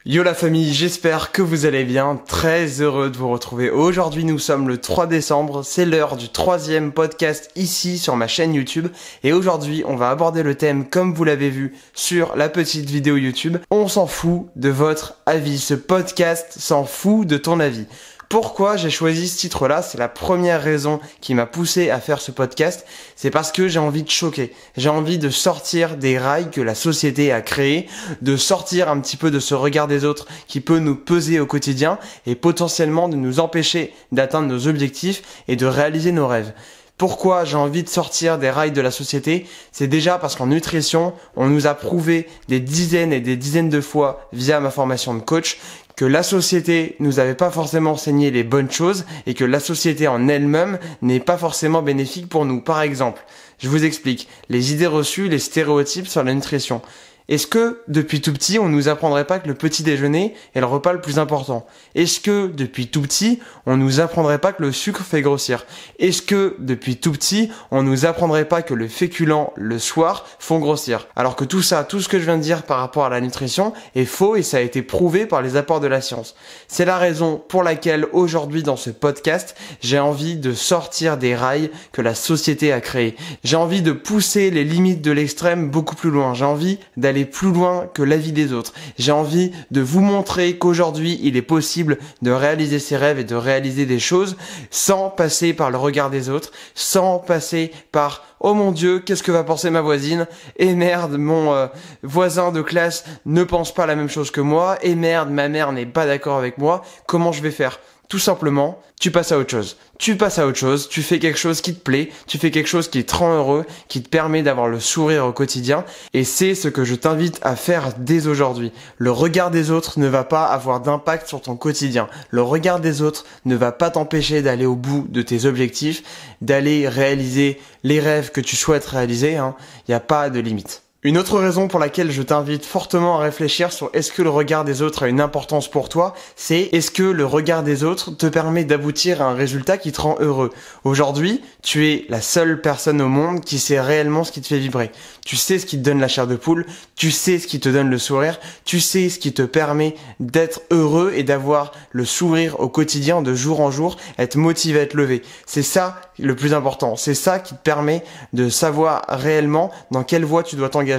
Yo la famille, j'espère que vous allez bien, très heureux de vous retrouver. Aujourd'hui nous sommes le 3 décembre, c'est l'heure du 3e podcast ici sur ma chaîne YouTube. Et aujourd'hui on va aborder le thème comme vous l'avez vu sur la petite vidéo YouTube. On s'en fout de votre avis, ce podcast s'en fout de ton avis. Pourquoi j'ai choisi ce titre-là? C'est la première raison qui m'a poussé à faire ce podcast. C'est parce que j'ai envie de choquer. J'ai envie de sortir des rails que la société a créés, de sortir un petit peu de ce regard des autres qui peut nous peser au quotidien et potentiellement de nous empêcher d'atteindre nos objectifs et de réaliser nos rêves. Pourquoi j'ai envie de sortir des rails de la société? C'est déjà parce qu'en nutrition, on nous a prouvé des dizaines et des dizaines de fois via ma formation de coach que la société nous avait pas forcément enseigné les bonnes choses et que la société en elle-même n'est pas forcément bénéfique pour nous. Par exemple, je vous explique, les idées reçues, les stéréotypes sur la nutrition. Est-ce que, depuis tout petit, on nous apprendrait pas que le petit déjeuner est le repas le plus important? Est-ce que, depuis tout petit, on nous apprendrait pas que le sucre fait grossir? Est-ce que, depuis tout petit, on nous apprendrait pas que le féculent, le soir, font grossir? Alors que tout ça, tout ce que je viens de dire par rapport à la nutrition est faux et ça a été prouvé par les apports de la science. C'est la raison pour laquelle, aujourd'hui, dans ce podcast, j'ai envie de sortir des rails que la société a créés. J'ai envie de pousser les limites de l'extrême beaucoup plus loin. J'ai envie d'aller plus loin que l'avis des autres. J'ai envie de vous montrer qu'aujourd'hui, il est possible de réaliser ses rêves et de réaliser des choses sans passer par le regard des autres, sans passer par « Oh mon Dieu, qu'est-ce que va penser ma voisine ? Et merde, mon voisin de classe ne pense pas la même chose que moi. Et merde, ma mère n'est pas d'accord avec moi. Comment je vais faire ?» Tout simplement, tu passes à autre chose. Tu passes à autre chose, tu fais quelque chose qui te plaît, tu fais quelque chose qui te rend heureux, qui te permet d'avoir le sourire au quotidien. Et c'est ce que je t'invite à faire dès aujourd'hui. Le regard des autres ne va pas avoir d'impact sur ton quotidien. Le regard des autres ne va pas t'empêcher d'aller au bout de tes objectifs, d'aller réaliser les rêves que tu souhaites réaliser. Il n'y a pas de limite. Une autre raison pour laquelle je t'invite fortement à réfléchir sur est-ce que le regard des autres a une importance pour toi, c'est est-ce que le regard des autres te permet d'aboutir à un résultat qui te rend heureux. Aujourd'hui, tu es la seule personne au monde qui sait réellement ce qui te fait vibrer. Tu sais ce qui te donne la chair de poule, tu sais ce qui te donne le sourire, tu sais ce qui te permet d'être heureux et d'avoir le sourire au quotidien de jour en jour, être motivé à te lever. C'est ça le plus important, c'est ça qui te permet de savoir réellement dans quelle voie tu dois t'engager.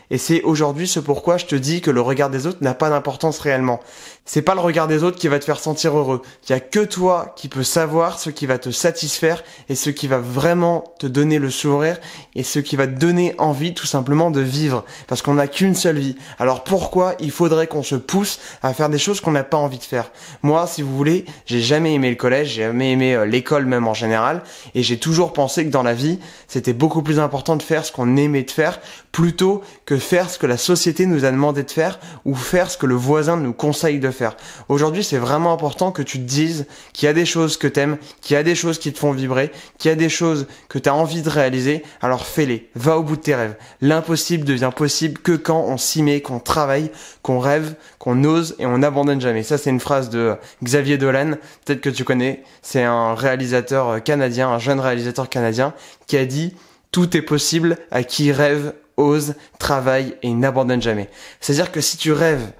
Et c'est aujourd'hui ce pourquoi je te dis que le regard des autres n'a pas d'importance réellement. C'est pas le regard des autres qui va te faire sentir heureux. Il y a que toi qui peux savoir ce qui va te satisfaire et ce qui va vraiment te donner le sourire et ce qui va te donner envie tout simplement de vivre. Parce qu'on n'a qu'une seule vie. Alors pourquoi il faudrait qu'on se pousse à faire des choses qu'on n'a pas envie de faire? Moi, si vous voulez, j'ai jamais aimé le collège, j'ai jamais aimé l'école même en général. Et j'ai toujours pensé que dans la vie, c'était beaucoup plus important de faire ce qu'on aimait de faire plutôt que faire ce que la société nous a demandé de faire ou faire ce que le voisin nous conseille de faire. Aujourd'hui, c'est vraiment important que tu te dises qu'il y a des choses que t'aimes, qu'il y a des choses qui te font vibrer, qu'il y a des choses que tu as envie de réaliser, alors fais-les, va au bout de tes rêves. L'impossible devient possible que quand on s'y met, qu'on travaille, qu'on rêve, qu'on ose et on n'abandonne jamais. Ça, c'est une phrase de Xavier Dolan, peut-être que tu connais, c'est un réalisateur canadien, un jeune réalisateur canadien qui a dit « Tout est possible à qui rêve, ose, travaille et n'abandonne jamais ». C'est-à-dire que si tu rêves,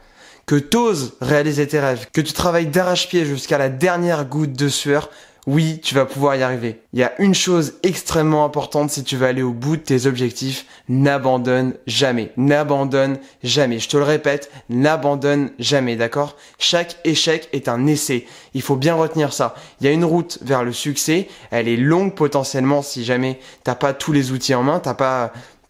que t'oses réaliser tes rêves, que tu travailles d'arrache-pied jusqu'à la dernière goutte de sueur, oui, tu vas pouvoir y arriver. Il y a une chose extrêmement importante si tu veux aller au bout de tes objectifs, n'abandonne jamais. N'abandonne jamais. Je te le répète, n'abandonne jamais, d'accord? Chaque échec est un essai. Il faut bien retenir ça. Il y a une route vers le succès, elle est longue potentiellement si jamais t'as pas tous les outils en main,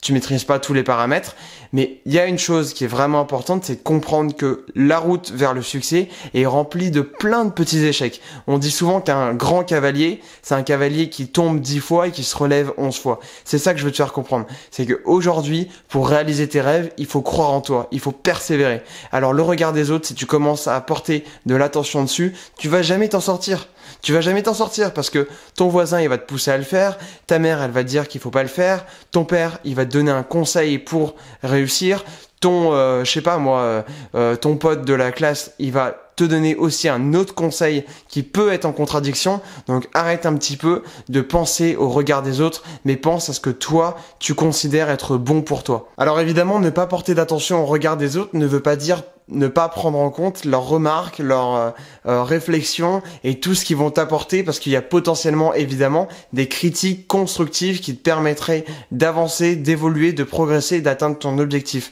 tu maîtrises pas tous les paramètres, mais il y a une chose qui est vraiment importante, c'est de comprendre que la route vers le succès est remplie de plein de petits échecs. On dit souvent qu'un grand cavalier, c'est un cavalier qui tombe 10 fois et qui se relève 11 fois. C'est ça que je veux te faire comprendre. C'est qu'aujourd'hui, pour réaliser tes rêves, il faut croire en toi, il faut persévérer. Alors le regard des autres, si tu commences à apporter de l'attention dessus, tu vas jamais t'en sortir. Tu vas jamais t'en sortir parce que ton voisin, il va te pousser à le faire, ta mère, elle va te dire qu'il faut pas le faire, ton père, il va te donner un conseil pour réussir, ton, ton pote de la classe, il va te donner aussi un autre conseil qui peut être en contradiction. Donc arrête un petit peu de penser au regard des autres, mais pense à ce que toi, tu considères être bon pour toi. Alors évidemment, ne pas porter d'attention au regard des autres ne veut pas dire ne pas prendre en compte leurs remarques, leurs réflexions et tout ce qu'ils vont t'apporter, parce qu'il y a potentiellement évidemment des critiques constructives qui te permettraient d'avancer, d'évoluer, de progresser et d'atteindre ton objectif.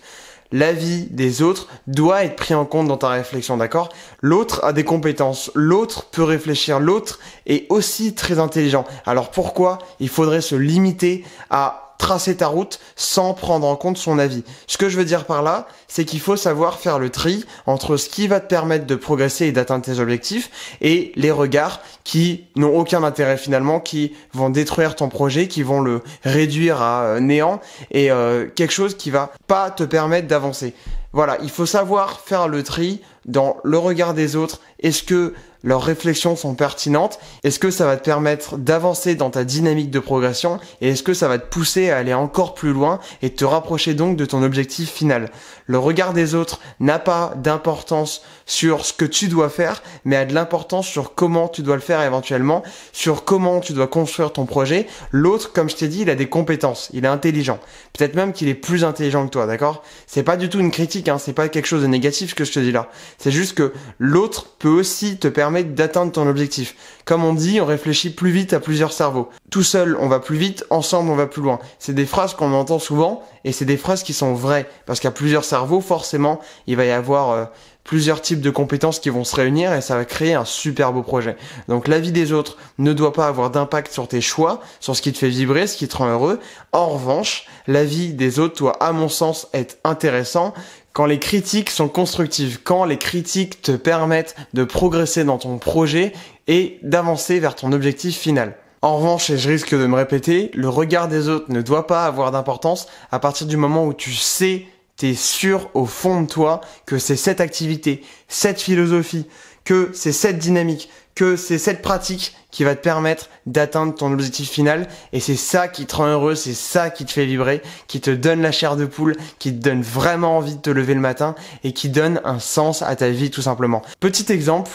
L'avis des autres doit être pris en compte dans ta réflexion, d'accord? L'autre a des compétences, l'autre peut réfléchir, l'autre est aussi très intelligent. Alors pourquoi il faudrait se limiter à tracer ta route sans prendre en compte son avis? Ce que je veux dire par là, c'est qu'il faut savoir faire le tri entre ce qui va te permettre de progresser et d'atteindre tes objectifs et les regards qui n'ont aucun intérêt finalement, qui vont détruire ton projet, qui vont le réduire à néant et quelque chose qui va pas te permettre d'avancer. Voilà, il faut savoir faire le tri dans le regard des autres. Est-ce que leurs réflexions sont pertinentes? Est-ce que ça va te permettre d'avancer dans ta dynamique de progression? Et est-ce que ça va te pousser à aller encore plus loin et te rapprocher donc de ton objectif final? Le regard des autres n'a pas d'importance sur ce que tu dois faire, mais a de l'importance sur comment tu dois le faire éventuellement, sur comment tu dois construire ton projet. L'autre, comme je t'ai dit, il a des compétences, il est intelligent. Peut-être même qu'il est plus intelligent que toi, d'accord? C'est pas du tout une critique, hein, c'est pas quelque chose de négatif que je te dis là. C'est juste que l'autre peut aussi te permettre d'atteindre ton objectif. Comme on dit, on réfléchit plus vite à plusieurs cerveaux. Tout seul, on va plus vite, ensemble, on va plus loin. C'est des phrases qu'on entend souvent et c'est des phrases qui sont vraies. Parce qu'à plusieurs cerveaux, forcément, il va y avoir plusieurs types de compétences qui vont se réunir et ça va créer un super beau projet. Donc l'avis des autres ne doit pas avoir d'impact sur tes choix, sur ce qui te fait vibrer, ce qui te rend heureux. En revanche, l'avis des autres doit, à mon sens, être intéressant quand les critiques sont constructives, quand les critiques te permettent de progresser dans ton projet et d'avancer vers ton objectif final. En revanche, et je risque de me répéter, le regard des autres ne doit pas avoir d'importance à partir du moment où tu sais, t'es sûr au fond de toi que c'est cette activité, cette philosophie, que c'est cette dynamique, que c'est cette pratique qui va te permettre d'atteindre ton objectif final et c'est ça qui te rend heureux, c'est ça qui te fait vibrer, qui te donne la chair de poule, qui te donne vraiment envie de te lever le matin et qui donne un sens à ta vie tout simplement. Petit exemple,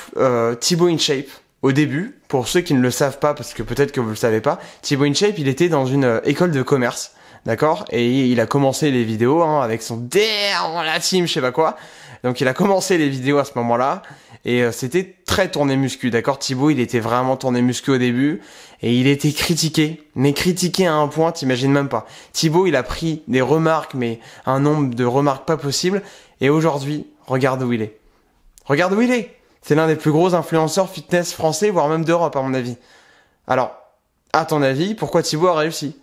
Thibaut InShape. Au début, pour ceux qui ne le savent pas, parce que peut-être que vous le savez pas, Thibaut InShape, il était dans une école de commerce, d'accord? Et il a commencé les vidéos avec son dans la team, je sais pas quoi. Donc il a commencé les vidéos à ce moment-là et c'était très tourné muscu, d'accord? Thibaut, il était vraiment tourné muscu au début et il était critiqué, mais critiqué à un point, t'imagines même pas. Thibaut, il a pris des remarques, mais un nombre de remarques pas possible et aujourd'hui, regarde où il est. Regarde où il est. C'est l'un des plus gros influenceurs fitness français, voire même d'Europe à mon avis. Alors, à ton avis, pourquoi Thibaut a réussi?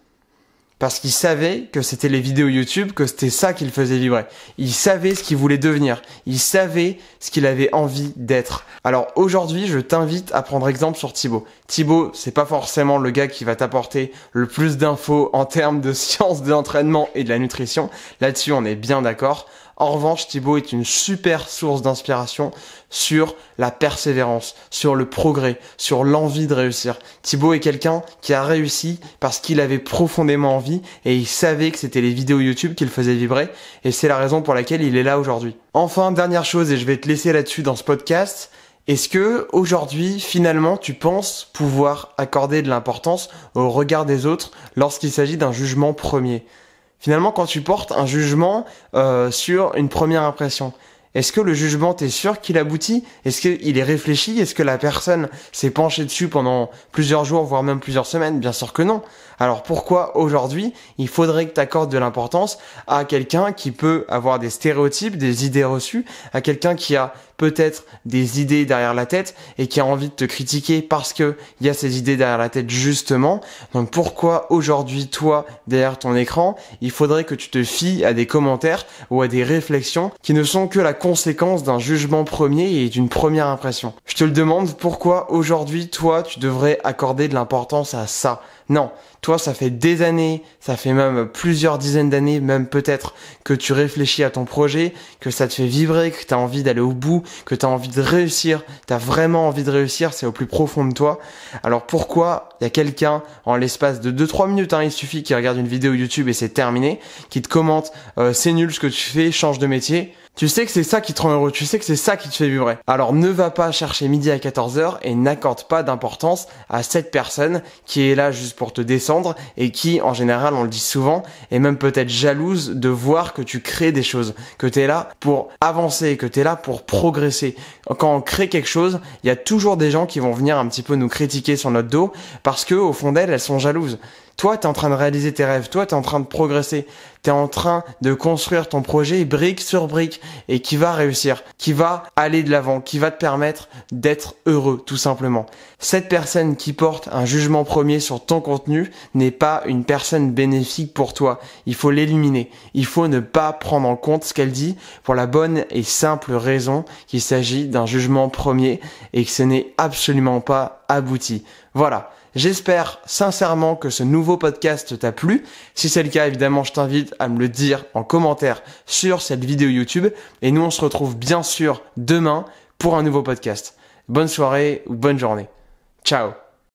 Parce qu'il savait que c'était les vidéos YouTube, que c'était ça qui le faisait vibrer. Il savait ce qu'il voulait devenir. Il savait ce qu'il avait envie d'être. Alors aujourd'hui, je t'invite à prendre exemple sur Thibaut. Thibaut, c'est pas forcément le gars qui va t'apporter le plus d'infos en termes de sciences de l'entraînement et de la nutrition. Là-dessus, on est bien d'accord. En revanche, Thibaut est une super source d'inspiration sur la persévérance, sur le progrès, sur l'envie de réussir. Thibaut est quelqu'un qui a réussi parce qu'il avait profondément envie et il savait que c'était les vidéos YouTube qui le faisaient vibrer et c'est la raison pour laquelle il est là aujourd'hui. Enfin, dernière chose et je vais te laisser là-dessus dans ce podcast. Est-ce que aujourd'hui, finalement, tu penses pouvoir accorder de l'importance au regard des autres lorsqu'il s'agit d'un jugement premier ? Finalement, quand tu portes un jugement sur une première impression, est-ce que le jugement, t'es sûr qu'il aboutit? Est-ce qu'il est réfléchi? Est-ce que la personne s'est penchée dessus pendant plusieurs jours, voire même plusieurs semaines? Bien sûr que non. Alors pourquoi aujourd'hui, il faudrait que tu accordes de l'importance à quelqu'un qui peut avoir des stéréotypes, des idées reçues, à quelqu'un qui a peut-être des idées derrière la tête et qui a envie de te critiquer parce que il y a ces idées derrière la tête justement. Donc pourquoi aujourd'hui, toi, derrière ton écran, il faudrait que tu te fies à des commentaires ou à des réflexions qui ne sont que la conséquence d'un jugement premier et d'une première impression? Je te le demande, pourquoi aujourd'hui, toi, tu devrais accorder de l'importance à ça? Non, toi, ça fait des années, ça fait même plusieurs dizaines d'années, même peut-être, que tu réfléchis à ton projet, que ça te fait vibrer, que tu as envie d'aller au bout, que tu as envie de réussir, tu as vraiment envie de réussir, c'est au plus profond de toi. Alors pourquoi il y a quelqu'un, en l'espace de 2-3 minutes, il suffit qu'il regarde une vidéo YouTube et c'est terminé, qui te commente « c'est nul ce que tu fais, change de métier », Tu sais que c'est ça qui te rend heureux, tu sais que c'est ça qui te fait vibrer. Alors ne va pas chercher midi à 14h et n'accorde pas d'importance à cette personne qui est là juste pour te descendre et qui, en général, on le dit souvent, est même peut-être jalouse de voir que tu crées des choses, que tu es là pour avancer, que tu es là pour progresser. Quand on crée quelque chose, il y a toujours des gens qui vont venir un petit peu nous critiquer sur notre dos parce que au fond d'elles, elles sont jalouses. Toi, tu es en train de réaliser tes rêves. Toi, tu es en train de progresser. Tu es en train de construire ton projet brique sur brique et qui va réussir, qui va aller de l'avant, qui va te permettre d'être heureux, tout simplement. Cette personne qui porte un jugement premier sur ton contenu n'est pas une personne bénéfique pour toi. Il faut l'éliminer. Il faut ne pas prendre en compte ce qu'elle dit pour la bonne et simple raison qu'il s'agit d'un jugement premier et que ce n'est absolument pas abouti. Voilà. J'espère sincèrement que ce nouveau podcast t'a plu. Si c'est le cas, évidemment, je t'invite à me le dire en commentaire sur cette vidéo YouTube. Et nous, on se retrouve bien sûr demain pour un nouveau podcast. Bonne soirée ou bonne journée. Ciao.